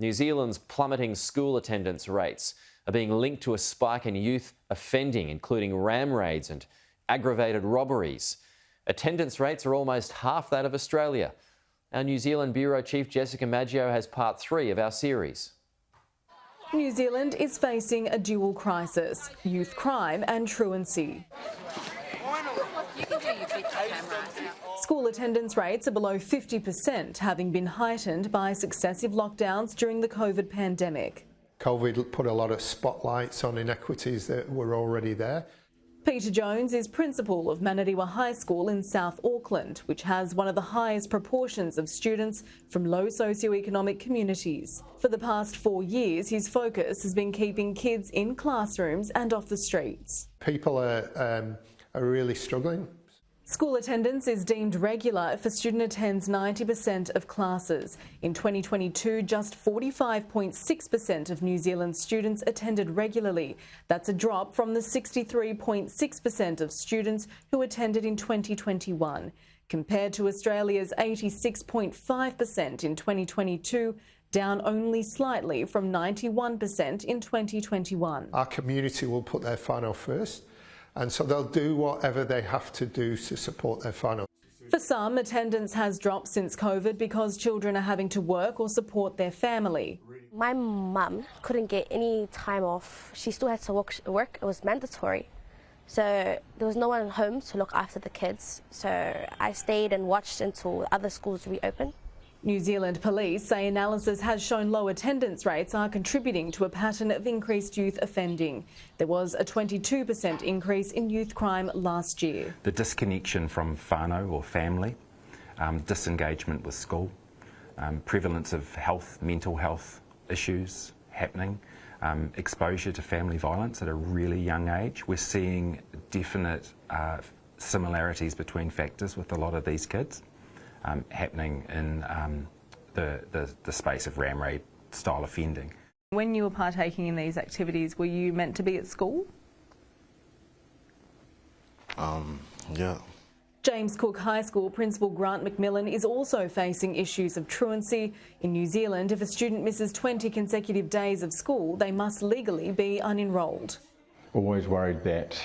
New Zealand's plummeting school attendance rates are being linked to a spike in youth offending, including ramraids and aggravated robberies. Attendance rates are almost half that of Australia. Our New Zealand Bureau Chief Jessica Maggio has part 3 of our series. New Zealand is facing a dual crisis: youth crime and truancy. School attendance rates are below 50%, having been heightened by successive lockdowns during the COVID pandemic. COVID put a lot of spotlights on inequities that were already there. Peter Jones is principal of Manariwa High School in South Auckland, which has one of the highest proportions of students from low socioeconomic communities. For the past 4 years, his focus has been keeping kids in classrooms and off the streets. People are really struggling. School attendance is deemed regular if a student attends 90% of classes. In 2022, just 45.6% of New Zealand students attended regularly. That's a drop from the 63.6% of students who attended in 2021. Compared to Australia's 86.5% in 2022, down only slightly from 91% in 2021. Our community will put their whānau first, and so they'll do whatever they have to do to support their whānau. For some, attendance has dropped since COVID because children are having to work or support their family. My mum couldn't get any time off. She still had to work. It was mandatory. So there was no one home to look after the kids. So I stayed and watched until other schools reopened. New Zealand Police say analysis has shown low attendance rates are contributing to a pattern of increased youth offending. There was a 22% increase in youth crime last year. The disconnection from whānau or family, disengagement with school, prevalence of mental health issues happening, exposure to family violence at a really young age. We're seeing definite similarities between factors with a lot of these kids. Happening in the space of ramraid style offending. When you were partaking in these activities, were you meant to be at school? Yeah. James Cook High School Principal Grant McMillan is also facing issues of truancy. In New Zealand, if a student misses 20 consecutive days of school, they must legally be unenrolled. Always worried that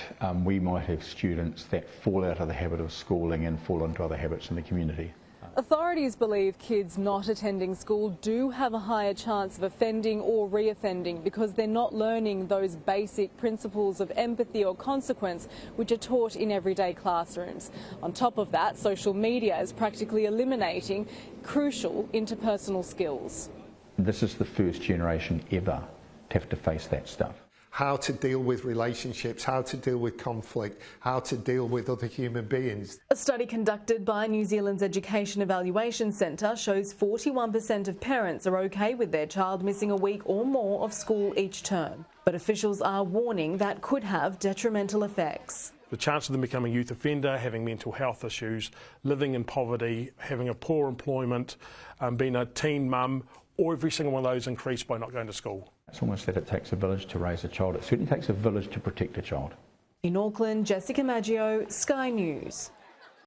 we might have students that fall out of the habit of schooling and fall into other habits in the community. Authorities believe kids not attending school do have a higher chance of offending or reoffending because they're not learning those basic principles of empathy or consequence which are taught in everyday classrooms. On top of that, social media is practically eliminating crucial interpersonal skills. This is the first generation ever to have to face that stuff. How to deal with relationships, how to deal with conflict, how to deal with other human beings. A study conducted by New Zealand's Education Evaluation Centre shows 41% of parents are okay with their child missing a week or more of school each term. But officials are warning that could have detrimental effects. The chance of them becoming a youth offender, having mental health issues, living in poverty, having a poor employment, being a teen mum, or every single one of those increased by not going to school. It's almost that it takes a village to raise a child. It certainly takes a village to protect a child. In Auckland, Jessica Maggio, Sky News.